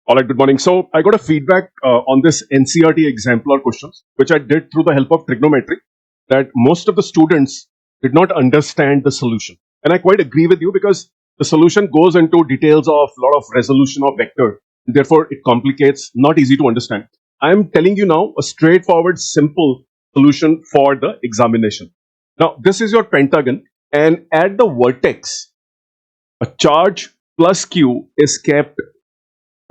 All right, good morning. So I got a feedback on this NCERT exemplar questions, which I did through the help of trigonometry, that most of the students did not understand the solution. And I quite agree with you because the solution goes into details of a lot of resolution of vector. Therefore, it complicates, not easy to understand. I am telling you now a straightforward, simple solution for the examination. Now, this is your pentagon, and at the vertex, a charge plus q is kept,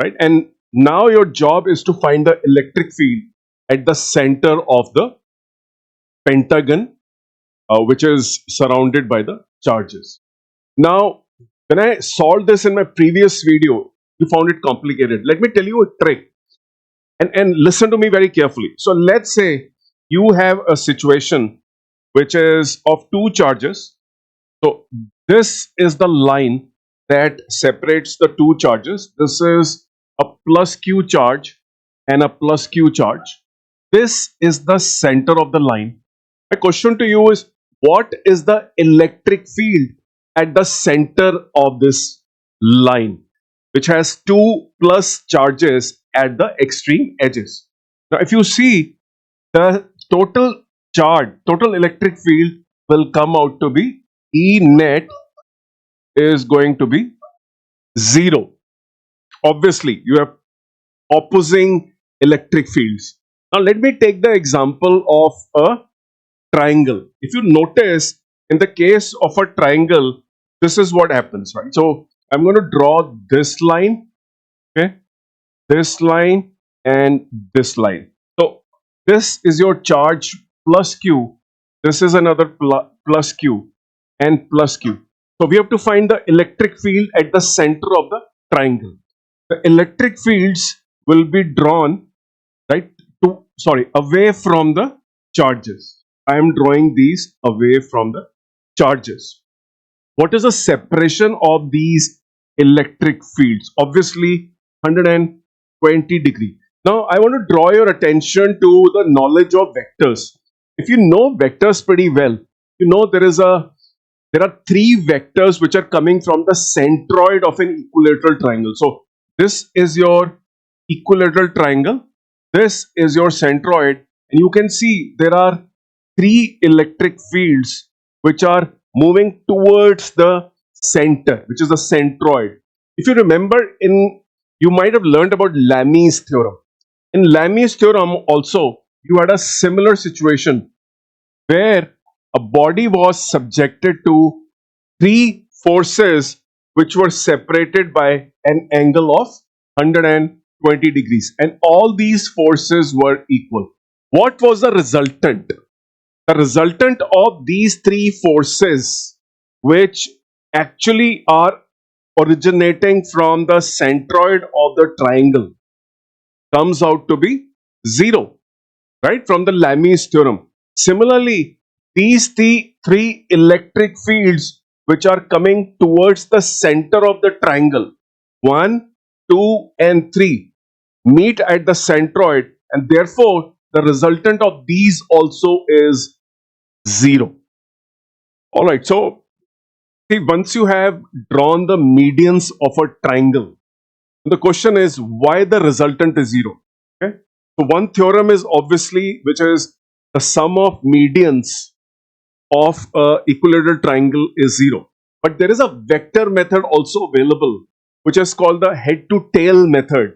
right? And now your job is to find the electric field at the center of the pentagon, which is surrounded by the charges. Now, when I solved this in my previous video, you found it complicated. Let me tell you a trick, and listen to me very carefully. So let's say you have a situation which is of two charges. So this is the line that separates the two charges. This is a plus q charge and a plus q charge. This is the center of the line. My question to you is, what is the electric field at the center of this line, which has two plus charges at the extreme edges? Now, if you see, the total charge, total electric field will come out to be E net is going to be 0. Obviously, you have opposing electric fields. Now, let me take the example of a triangle. If you notice, in the case of a triangle, this is what happens, right? So, I'm going to draw this line, okay, this line, and this line. So, this is your charge plus q, this is another plus q, and plus q. So, we have to find the electric field at the center of the triangle. The electric fields will be drawn, right, away from the charges. I am drawing these away from the charges. What is the separation of these electric fields? Obviously 120 degree. Now I want to draw your attention to the knowledge of vectors. If you know vectors pretty well, you know there are three vectors which are coming from the centroid of an equilateral triangle. So this is your equilateral triangle, this is your centroid, and you can see there are three electric fields which are moving towards the center, which is the centroid. If you remember, you might have learned about Lami's theorem. In Lami's theorem also, you had a similar situation where a body was subjected to three forces which were separated by an angle of 120 degrees, and all these forces were equal. What was the resultant? The resultant of these three forces, which actually are originating from the centroid of the triangle, comes out to be 0, right, from the Lami's theorem. Similarly, these three electric fields which are coming towards the center of the triangle, 1, 2, and 3, meet at the centroid, and therefore the resultant of these also is 0. Alright, so see, once you have drawn the medians of a triangle, the question is why the resultant is 0. Okay, so one theorem is obviously, which is the sum of medians of a equilateral triangle is 0. But there is a vector method also available, which is called the head to tail method,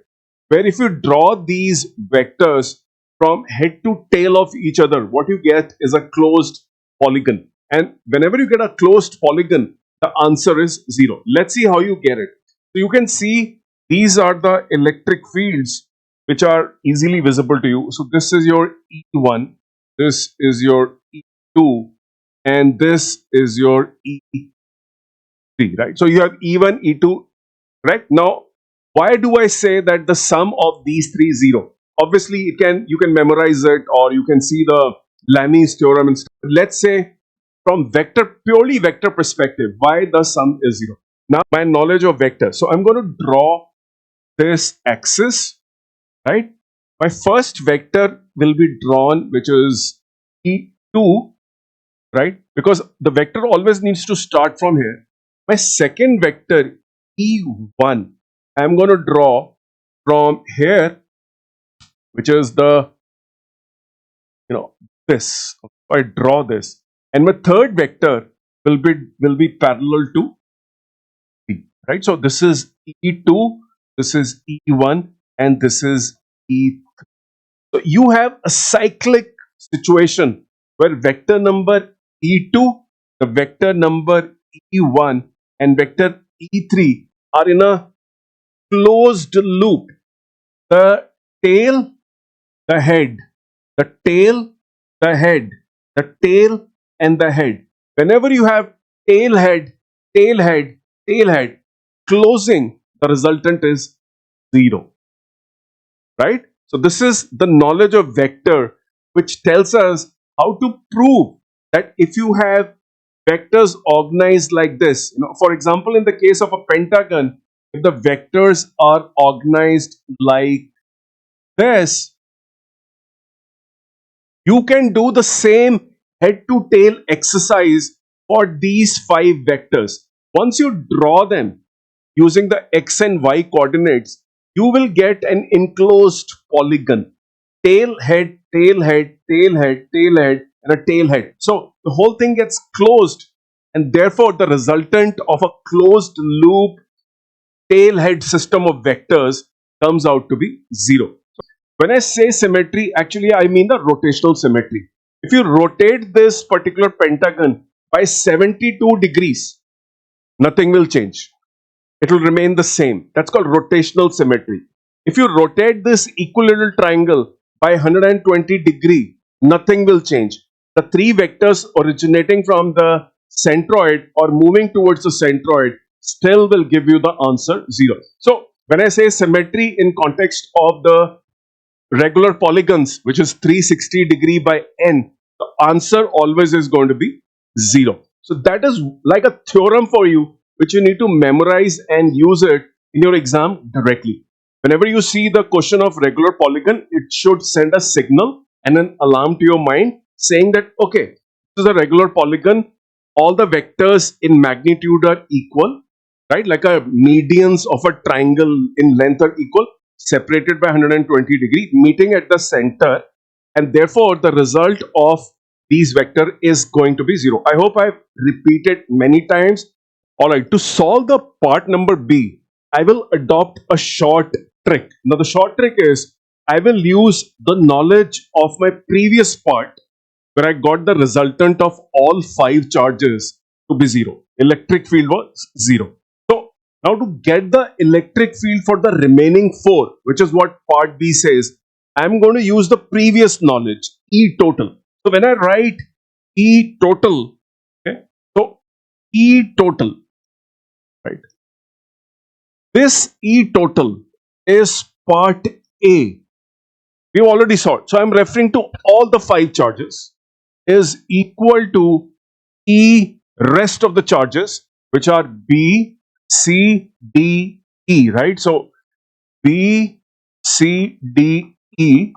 where if you draw these vectors from head to tail of each other, what you get is a closed polygon. And whenever you get a closed polygon, the answer is 0. Let's see how you get it. So you can see these are the electric fields which are easily visible to you. So this is your E1, this is your E2, and this is your E3, right? So you have E1, E2, right? Now, why do I say that the sum of these three is 0? Obviously, you can memorize it, or you can see the Lami's theorem and stuff. Let's say from purely vector perspective, why the sum is 0? Now, my knowledge of vector. So I'm going to draw this axis, right? My first vector will be drawn, which is E2, right? Because the vector always needs to start from here. My second vector, E1, I'm going to draw from here, which is the, this. I draw this, and my third vector will be parallel to B, right? So this is E2, this is E1, and this is E. So you have a cyclic situation where vector number E2, the vector number E1, and vector E3 are in a closed loop. The tail, the head, the tail, the head, the tail, and the head. Whenever you have tail head, tail head, tail head, closing, the resultant is 0. Right? So this is the knowledge of vector, which tells us how to prove that if you have vectors organized like this, for example, in the case of a pentagon, if the vectors are organized like this, you can do the same head to tail exercise for these 5 vectors. Once you draw them using the x and y coordinates, you will get an enclosed polygon. Tail, head, tail, head, tail, head, tail, head, and a tail head. So the whole thing gets closed, and therefore the resultant of a closed loop tail head system of vectors comes out to be 0. When I say symmetry, actually I mean the rotational symmetry. If you rotate this particular pentagon by 72 degrees, nothing will change. It will remain the same. That's called rotational symmetry. If you rotate this equilateral triangle by 120 degree, nothing will change. The 3 vectors originating from the centroid or moving towards the centroid still will give you the answer 0. So when I say symmetry in context of the regular polygons, which is 360 degree by n, the answer always is going to be 0. So that is like a theorem for you, which you need to memorize and use it in your exam directly. Whenever you see the question of regular polygon, it should send a signal and an alarm to your mind saying that, okay, this is a regular polygon, all the vectors in magnitude are equal, right? Like a medians of a triangle in length are equal, separated by 120 degree, meeting at the center, and therefore the result of these vector is going to be 0. I hope I've repeated many times. Alright, to solve the part number B, I will adopt a short trick. Now the short trick is, I will use the knowledge of my previous part where I got the resultant of all 5 charges to be 0. Electric field was 0. So now to get the electric field for the remaining 4, which is what part B says, I am going to use the previous knowledge, E total. So when I write E total, okay, so E total, right? This E total is part A. We've already saw it. So I'm referring to all the 5 charges is equal to E rest of the charges, which are B, C, D, E, right? So B, C, D, E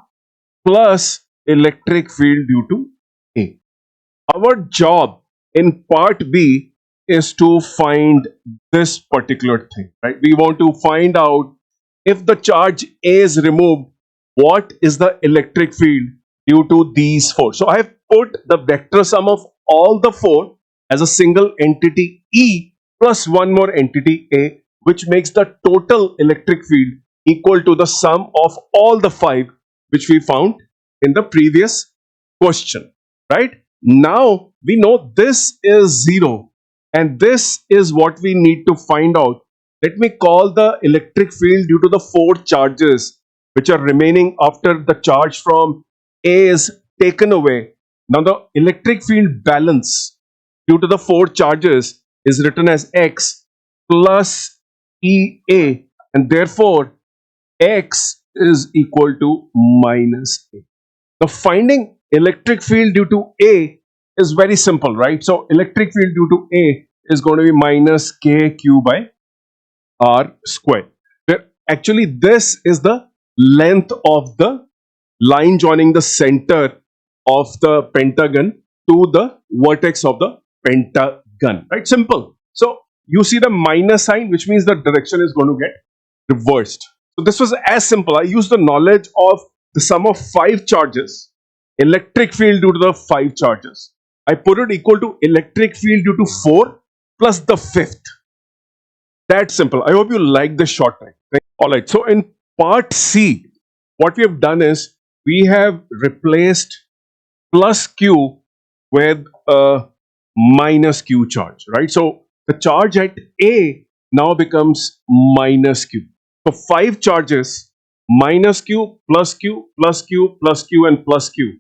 plus electric field due to A. Our job in part B is to find this particular thing, right? We want to find out if the charge A is removed, what is the electric field due to these 4. So I have put the vector sum of all the 4 as a single entity E plus one more entity A, which makes the total electric field equal to the sum of all the 5 which we found in the previous question, right? Now we know this is 0 and this is what we need to find out. Let me call the electric field due to the 4 charges which are remaining after the charge from A is taken away. Now the electric field balance due to the 4 charges is written as X plus EA, and therefore X is equal to minus A. The finding electric field due to A is very simple, right? So electric field due to A is going to be minus KQ by R square. Where actually this is the length of the line joining the center of the pentagon to the vertex of the pentagon, right? Simple. So you see the minus sign, which means the direction is going to get reversed. So this was as simple. I used the knowledge of the sum of 5 charges, electric field due to the 5 charges. I put it equal to electric field due to 4 plus the 5th. That's simple. I hope you like this short trick. Alright, so in part C, what we have done is we have replaced plus Q with a minus Q charge, right? So the charge at A now becomes minus Q. So 5 charges, minus Q, plus Q, plus Q, plus Q, and plus Q.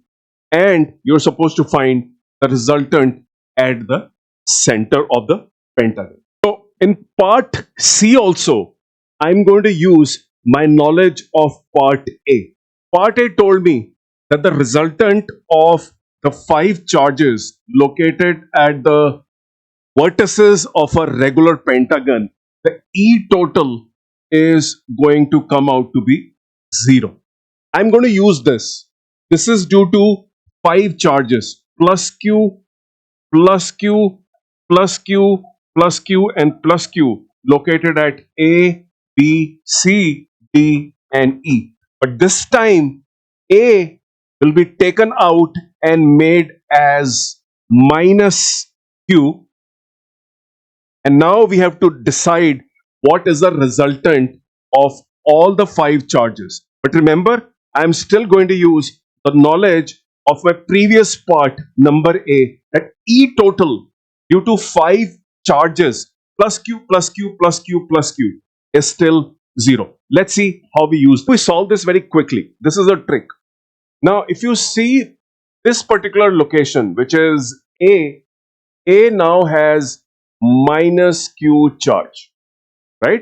And you're supposed to find the resultant at the center of the pentagon. So in part C also, I'm going to use my knowledge of part A. Part A told me that the resultant of the 5 charges located at the vertices of a regular pentagon, the E total is going to come out to be 0. I'm going to use this. This is due to 5 charges, plus Q, plus Q, plus Q, plus Q, and plus Q located at A, B, C, D, and E. But this time, A will be taken out and made as minus Q. And now we have to decide what is the resultant of all the 5 charges. But remember, I am still going to use the knowledge of my previous part, number A, that E total due to 5 charges plus Q, plus Q, plus Q, plus Q is still 0. Let's see how we use. We solve this very quickly. This is a trick. Now, if you see this particular location, which is A now has minus Q charge, right?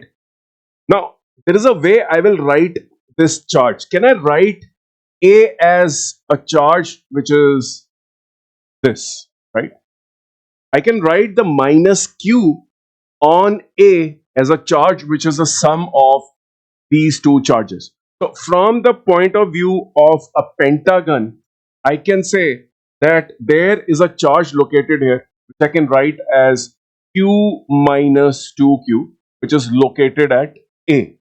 Now, there is a way I will write this charge. Can I write A as a charge which is this, right? I can write the minus Q on A as a charge which is a sum of these two charges. So from the point of view of a pentagon, I can say that there is a charge located here which I can write as Q minus 2Q, which is located at A.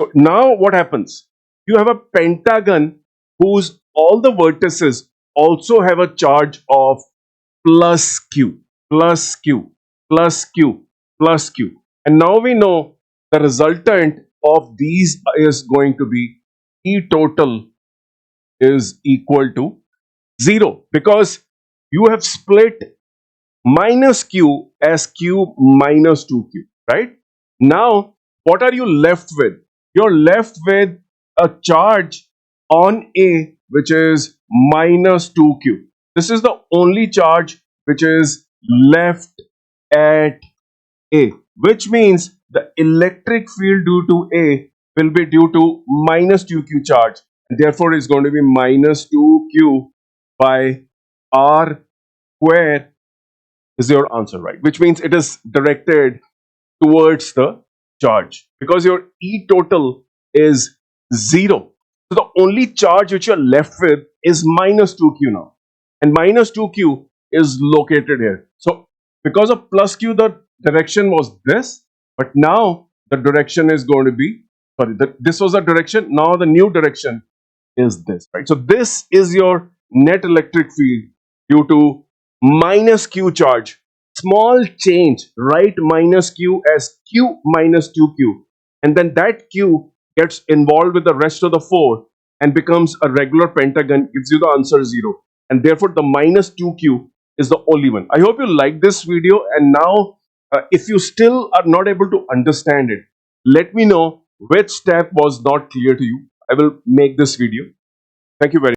So now what happens? You have a pentagon whose all the vertices also have a charge of plus Q, plus Q, plus Q, plus Q. And now we know the resultant of these is going to be E total is equal to 0 because you have split minus Q as Q minus 2Q, right? Now, what are you left with? You're left with a charge on A which is minus 2Q. This is the only charge which is left at A, which means the electric field due to A will be due to minus 2Q charge, and therefore is going to be minus 2Q by R square is your answer, right? Which means it is directed towards the charge because your E total is 0. So the only charge which you're left with is minus 2Q now, and minus 2Q is located here. So because of plus Q, the direction was this, but now the direction is going to be, this was the direction, now the new direction is this, right? So this is your net electric field due to minus Q charge. Small change, write minus Q as Q minus 2Q, and then that Q gets involved with the rest of the 4 and becomes a regular pentagon, gives you the answer 0, and therefore the minus 2Q is the only one. I hope you like this video, and now if you still are not able to understand it, let me know which step was not clear to you. I will make this video. Thank you very much.